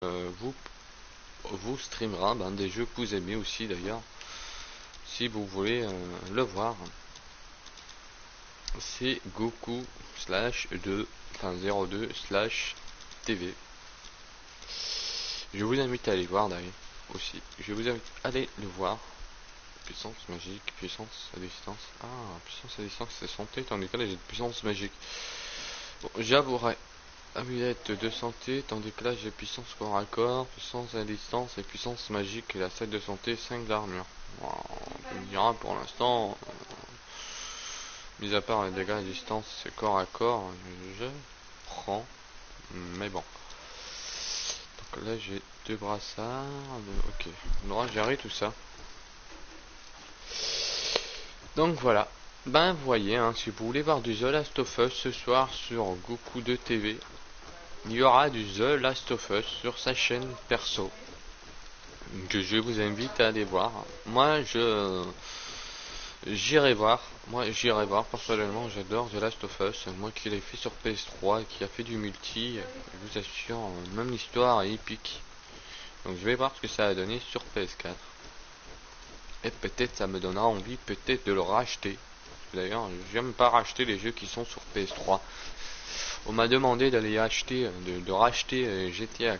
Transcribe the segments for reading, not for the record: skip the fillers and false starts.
vous streamera des jeux que vous aimez aussi d'ailleurs, si vous voulez le voir. C'est Goku slash 2, enfin 02 slash TV. Je vous invite à aller voir d'ailleurs aussi. Je vous invite à aller le voir. Puissance magique, puissance à distance. Ah, puissance à distance c'est santé, tandis que là j'ai de puissance magique. Bon, j'avouerai. Amulette de santé, tandis que là j'ai puissance corps à corps, puissance à distance et puissance magique et la 7 de santé, 5 d'armure. Wow, on me dira pour l'instant, mis à part les dégâts à distance, c'est corps à corps, je prends. Mais bon. Donc là j'ai deux brassards, ok, on aura géré tout ça. Donc voilà. Ben vous voyez, hein, si vous voulez voir du The Last of Us ce soir sur Goku 2 TV, il y aura du The Last of Us sur sa chaîne perso, que je vous invite à aller voir. Moi j'irai voir. Moi j'irai voir personnellement, j'adore The Last of Us. Moi qui l'ai fait sur PS3 et qui a fait du multi, je vous assure, même l'histoire est épique. Donc je vais voir ce que ça a donné sur PS4. Et peut-être ça me donnera envie peut-être de le racheter. D'ailleurs, j'aime pas racheter les jeux qui sont sur PS3. On m'a demandé d'aller acheter, de racheter GTA.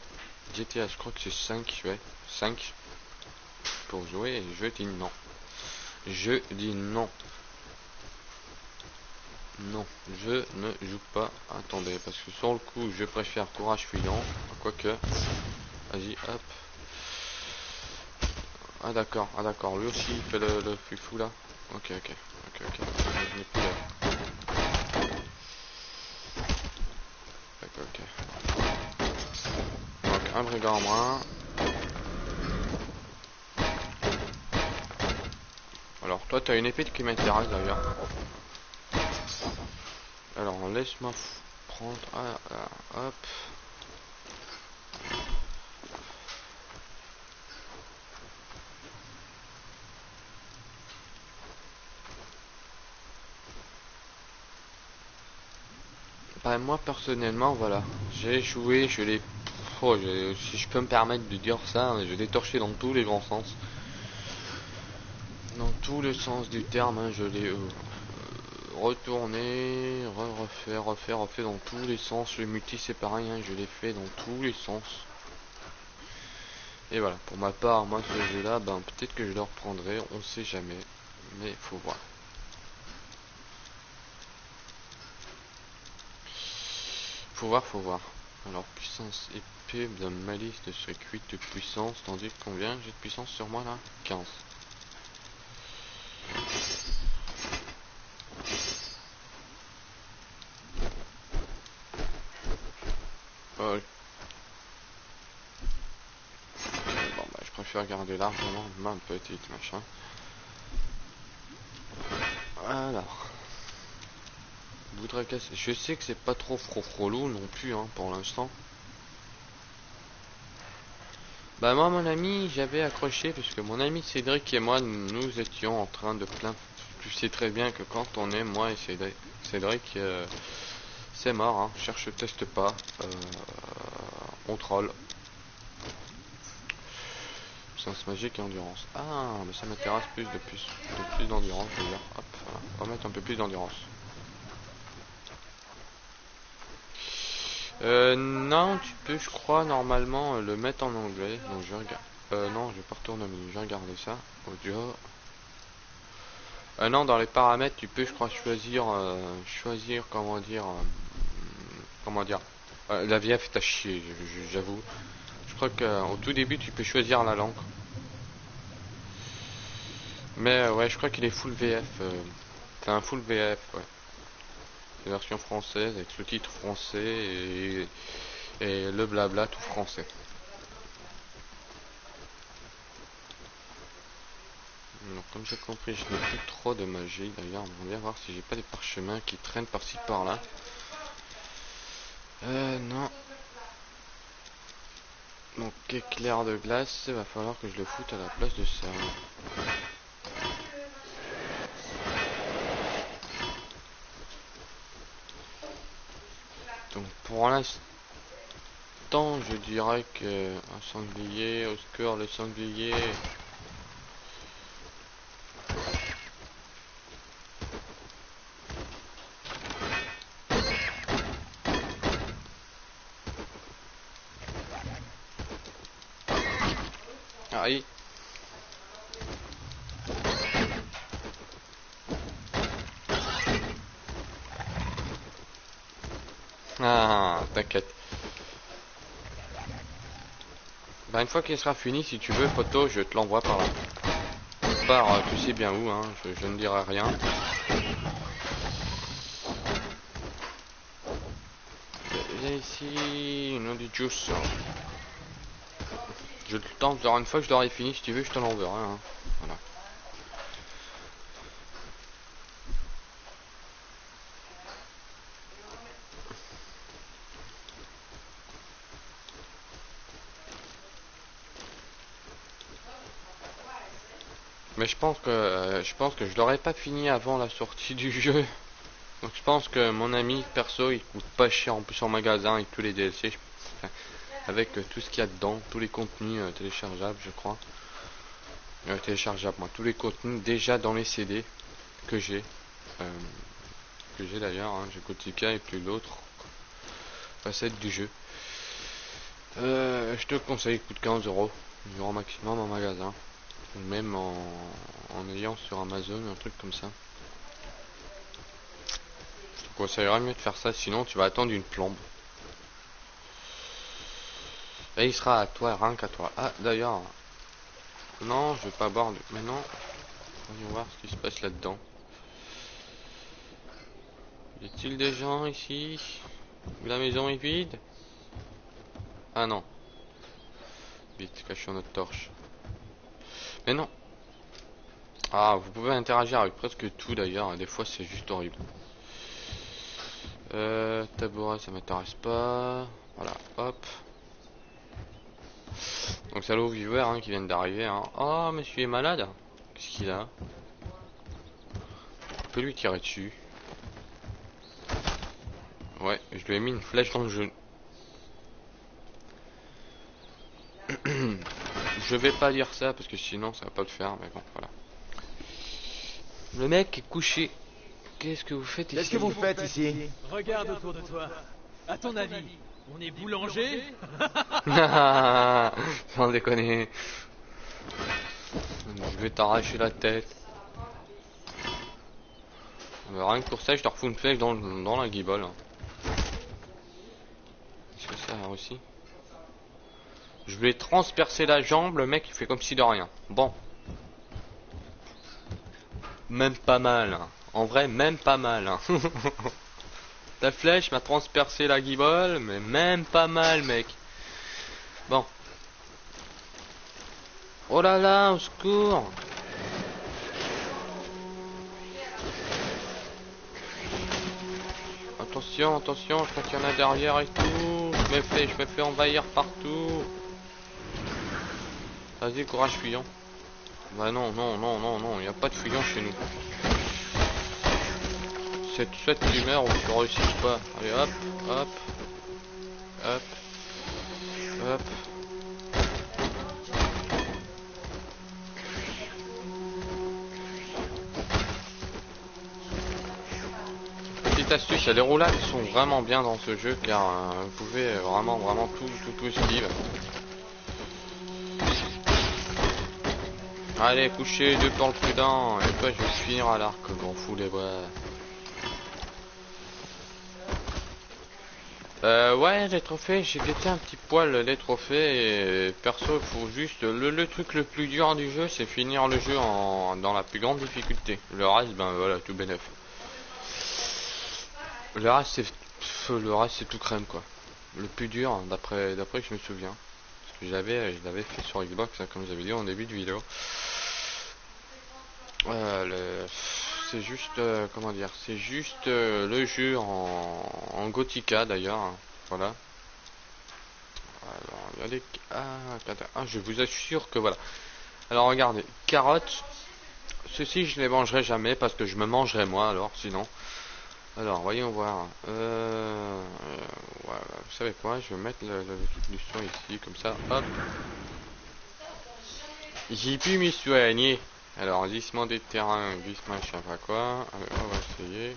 GTA, je crois que c'est 5, ouais, 5 pour jouer. Et je dis non. Je dis non. Non, je ne joue pas. Attendez, parce que sur le coup, je préfère Courage Fuyant. Quoique, vas-y, hop. Ah d'accord, lui aussi il fait le fifou là. Ok. Je n'ai plus là. Ok. Donc un brigand en moins. Alors toi t'as une épée qui m'intéresse d'ailleurs. Alors laisse-moi prendre. Hop. Bah moi personnellement voilà. J'ai joué, je l'ai. Oh, si je peux me permettre de dire ça, je l'ai torché dans tous les grands sens. Dans tous les sens du terme, hein, je l'ai retourné, refait dans tous les sens. Le multi c'est pareil, hein, je l'ai fait dans tous les sens. Et voilà, pour ma part, moi ce jeu là, peut-être que je le reprendrai, on sait jamais. Mais faut voir. Faut voir. Alors puissance épée de ma liste de circuit de puissance, tandis que combien j'ai de puissance sur moi là? 15. Bon je préfère garder largement ma petite machin. Alors. Casser. Je sais que c'est pas trop frolou non plus hein, pour l'instant. Bah moi mon ami j'avais accroché puisque mon ami Cédric et moi nous étions en train de plaindre. Tu sais très bien que quand on est moi et Cédric c'est mort hein. Cherche teste pas on troll. Puissance magique et endurance. Ah mais ça m'intéresse plus de plus d'endurance d'ailleurs. Hop voilà. On va mettre un peu plus d'endurance. Non, tu peux, je crois, normalement le mettre en anglais. Donc je regarde. Non, je vais pas retourner au menu. Je vais regarder ça. Audio. Non, dans les paramètres, tu peux, je crois, choisir, comment dire. La VF est à chier, j'avoue. Je crois qu'au tout début, tu peux choisir la langue. Mais ouais, je crois qu'il est full VF. C'est un full VF, ouais. Version française avec le titre français et le blabla tout français. Donc, comme j'ai compris, je n'ai plus trop de magie. D'ailleurs, on va bien voir si j'ai pas des parchemins qui traînent par-ci par-là. Non. Donc, éclair de glace, il va falloir que je le foute à la place de ça. Donc, pour l'instant. temps, je dirais que un sanglier, au secours le sanglier. Aïe. Ah, t'inquiète. Bah une fois qu'il sera fini, si tu veux, poteau, je te l'envoie par là. Par tu sais bien où, hein, je ne dirai rien. Viens ici, nom du juice. Je te tente, une fois que je l'aurai fini, si tu veux, je te l'enverrai. Hein. Voilà. Mais je pense que je l'aurais pas fini avant la sortie du jeu. Donc je pense que mon ami perso il coûte pas cher en plus en magasin avec tous les DLC, enfin, avec tout ce qu'il y a dedans, tous les contenus téléchargeables je crois. Téléchargeables moi, tous les contenus déjà dans les CD que j'ai. euh, que j'ai d'ailleurs, hein, j'ai Gothica et puis l'autre facette du jeu. Je te conseille, il coûte 15 € maximum en magasin. Ou même en ayant sur Amazon, un truc comme ça. Je te conseillerais mieux de faire ça, sinon tu vas attendre une plombe. Et il sera à toi, rien qu'à toi. Ah, d'ailleurs. Non, je vais pas boire. Maintenant, voyons voir ce qui se passe là-dedans. Y a-t-il des gens ici? La maison est vide? Ah non. Vite, cachons notre torche. Mais non. Ah, vous pouvez interagir avec presque tout d'ailleurs. Des fois, c'est juste horrible. Tabouret, ça m'intéresse pas. Voilà, hop. Donc c'est l'eau viewer hein, qui vient d'arriver. Hein. Oh, monsieur est malade. Qu'est-ce qu'il a? On peut lui tirer dessus. Ouais, je lui ai mis une flèche dans le genou. Je vais pas dire ça parce que sinon ça va pas le faire, mais bon, voilà. Le mec est couché. Qu'est-ce que vous faites ici? Qu'est-ce que vous faites ici? Regarde autour de toi. À ton avis, on est boulanger? Sans déconner. Je vais t'arracher la tête. Rien que pour ça, je te refous une flèche dans la guibole. Est-ce que ça a aussi? Je lui ai transpercé la jambe, le mec il fait comme si de rien. Bon. Même pas mal. Hein. En vrai, même pas mal. Hein. Ta flèche m'a transpercé la guibole, mais même pas mal, mec. Bon. Oh là là, au secours. Attention, attention, je crois qu'il y en a derrière et tout. Je me fais envahir partout. Vas-y, courage, fuyant. Bah non, non, non, non, non, il n'y a pas de fuyant chez nous. Cette humeur où tu réussis pas. Allez, hop, hop, hop, hop. Petite astuce, il y a des roulades qui sont vraiment bien dans ce jeu car vous pouvez vraiment tout esquive. Allez, couchez, deux pour le prudent, et toi je vais finir à l'arc, m'en fous les bras. Ouais, les trophées, j'ai guetté un petit poil les trophées, et perso, il faut juste, le truc le plus dur du jeu, c'est finir le jeu dans la plus grande difficulté. Le reste, ben voilà, tout bénef. Le reste, c'est tout crème, quoi. Le plus dur, d'après que je me souviens. Parce que je l'avais fait sur Xbox, hein, comme j'avais dit en début de vidéo. C'est juste, comment dire, c'est juste le jeu en Gothica d'ailleurs, hein, voilà. Alors, regardez, je vous assure que voilà. Alors regardez, carottes, ceci je les mangerai jamais parce que je me mangerai moi alors, sinon. Alors, voyons voir. Voilà, vous savez quoi, je vais mettre le truc du son ici, comme ça, hop. J'ai pu m'y soigner. Alors, glissement des terrains, glissement, je sais pas quoi. Allez, on va essayer.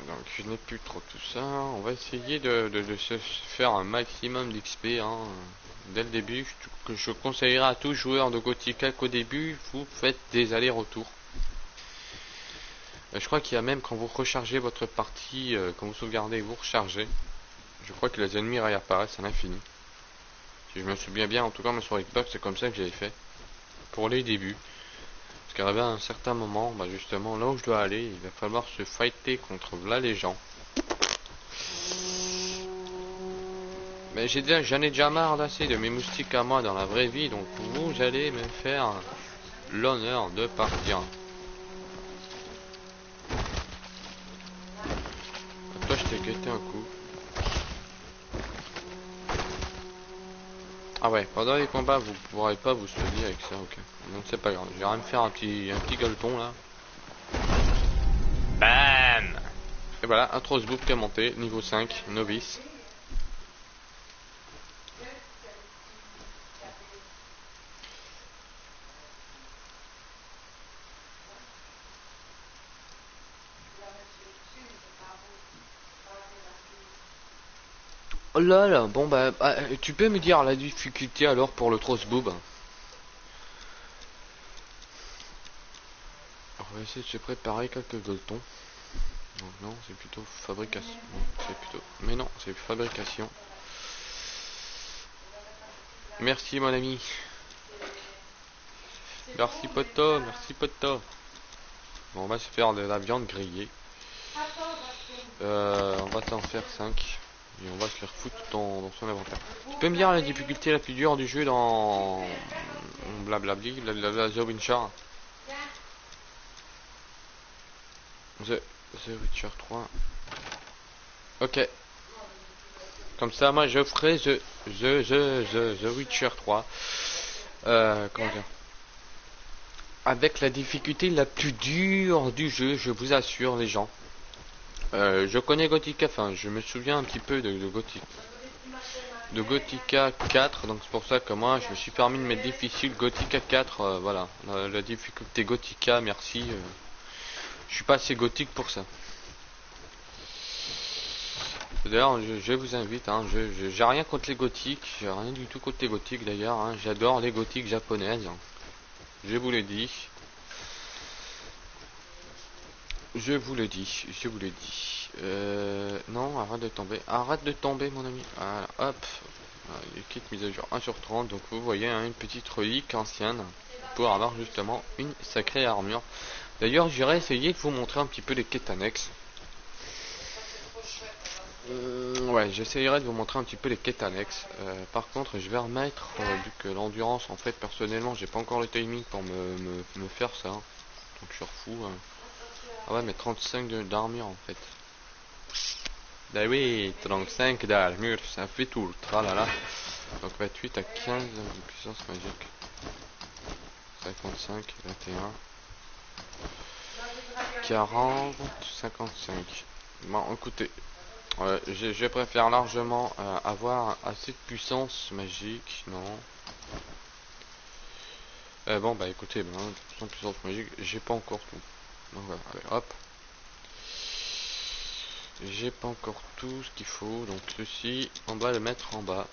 Donc, je n'ai plus trop tout ça. On va essayer de se faire un maximum d'XP, hein. Dès le début, que je conseillerais à tout joueur de Gothica qu'au début, vous faites des allers-retours. Je crois qu'il y a même quand vous rechargez votre partie, quand vous sauvegardez et vous rechargez, je crois que les ennemis réapparaissent à l'infini. Si je me souviens bien, en tout cas, moi sur Xbox, c'est comme ça que j'avais fait. Pour les débuts. Parce qu'arrivé à un certain moment, bah justement, là où je dois aller, il va falloir se fighter contre là les gens. Mais j'en ai déjà marre d'assez de mes moustiques à moi dans la vraie vie, donc vous allez me faire l'honneur de partir. Toi, je t'ai guetté un coup. Ah ouais, pendant les combats, vous pourrez pas vous soigner avec ça, ok. Donc c'est pas grave, je vais rien me faire un petit gueuleton là. BAM! Et voilà, un Trossbook qui a monté, niveau 5, novice. Oh là là, bon bah, tu peux me dire la difficulté alors pour le Trossboob? On va essayer de se préparer quelques gueuletons. Donc non, c'est plutôt fabrication. C'est plutôt... Mais non, c'est fabrication. Merci mon ami. Merci poto, merci poto. Bon, on va se faire de la viande grillée. On va t'en faire 5. Et on va se les refoutre dans son inventaire. Tu peux me dire la difficulté la plus dure du jeu dans... Blablabli, la The Witcher? The Witcher 3. Ok. Comme ça, moi, je ferai The Witcher 3. Comment dire? Avec la difficulté la plus dure du jeu, je vous assure, les gens. Je connais Gothica, enfin, je me souviens un petit peu de Gothica 4, donc c'est pour ça que moi, je me suis permis de mettre difficile Gothica 4, voilà. La difficulté Gothica, merci. Je suis pas assez gothique pour ça. D'ailleurs, je vous invite, hein, j'ai rien contre les gothiques, j'ai rien du tout contre les gothiques d'ailleurs, hein, j'adore les gothiques japonaises. Je vous le dis. Je vous le dis, je vous le dis. Non, arrête de tomber mon ami. Voilà, hop. Voilà, les kits mise à jour 1 sur 30, donc vous voyez hein, une petite relique ancienne pour avoir justement une sacrée armure. D'ailleurs, j'irai essayer de vous montrer un petit peu les quêtes annexes. Ouais, j'essayerai de vous montrer un petit peu les quêtes annexes. Par contre, je vais remettre, vu que l'endurance, en fait, personnellement, j'ai pas encore le timing pour me faire ça. Donc je suis refou. Ah ouais, mais 35 d'armure en fait. Bah oui, 35 d'armure, ça fait tout le tralala. Donc 28 à 15 de puissance magique. 55, 21, 40, 55. Bon, écoutez, je préfère largement avoir assez de puissance magique, non. Bon, bah écoutez, sans puissance magique, j'ai pas encore tout. Donc voilà, allez, hop. J'ai pas encore tout ce qu'il faut, donc ceci, on va le mettre en bas.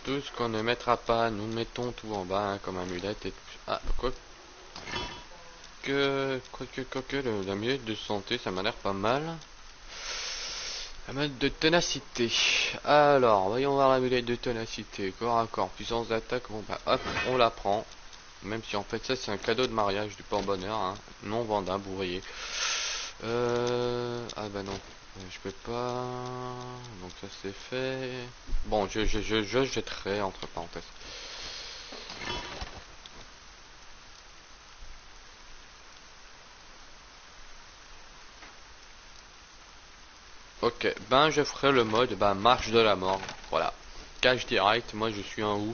Tout ce qu'on ne mettra pas, nous mettons tout en bas, hein, comme amulette et tout. Ah, quoique, l'amulette de santé, ça m'a l'air pas mal. Amulette de ténacité. Alors, voyons voir l'amulette de ténacité. Corps à corps, puissance d'attaque, bon bah hop, on la prend. Même si en fait ça c'est un cadeau de mariage du porte-bonheur, hein, non vendable, vous voyez. Ah bah non, je peux pas. Donc ça c'est fait. Bon, je jetterai entre parenthèses. Ok, ben je ferai le mode marche de la mort. Voilà. Cache direct, moi je suis un ouf.